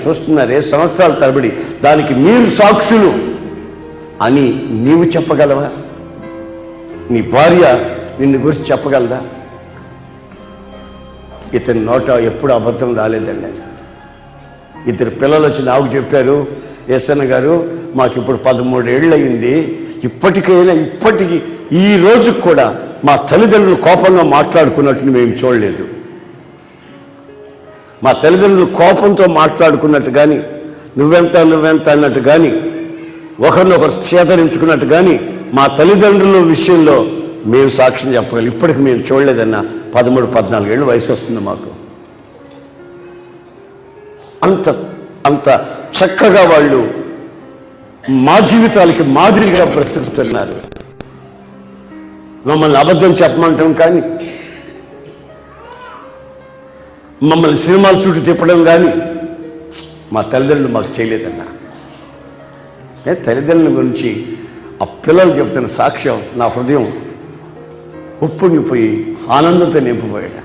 చూస్తున్నారే సంవత్సరాల తరబడి, దానికి మీరు సాక్షులు అని నీవు చెప్పగలవా? నీ భార్య నిన్ను గురించి చెప్పగలదా? ఇతని నోట ఎప్పుడు అబద్ధం రాలేదండి. ఇద్దరు పిల్లలు వచ్చి నాకు చెప్పారు, ఎస్ఎన్ గారు మాకు ఇప్పుడు 13 ఏళ్ళు అయింది, ఇప్పటికీ ఈ రోజుకు కూడా మా తల్లిదండ్రులు కోపంగా మాట్లాడుకున్నట్టు మేము చూడలేదు. మా తల్లిదండ్రులు కోపంతో మాట్లాడుకున్నట్టు కానీ, నువ్వెంత అన్నట్టు కానీ, ఒకరినొకరు చేతరించుకున్నట్టు కానీ మా తల్లిదండ్రుల విషయంలో మేము సాక్ష్యం చెప్పగలం. ఇప్పటికి మేము చూడలేదన్న. 13-14 ఏళ్ళు వయసు వస్తుంది మాకు. అంత చక్కగా వాళ్ళు మా జీవితాలకి మాదిరిగా బ్రతుకుతున్నారు. మమ్మల్ని అబద్ధం చెప్పమంటాం కానీ, మమ్మల్ని సినిమాల చుట్టూ తిప్పడం కానీ మా తల్లిదండ్రులు మాకు చేయలేదన్నా. తల్లిదండ్రుల గురించి ఆ పిల్లలు చెప్తున్న సాక్ష్యం నా హృదయం ఉప్పొంగిపోయి ఆనందంతో నింపిపోయాడు.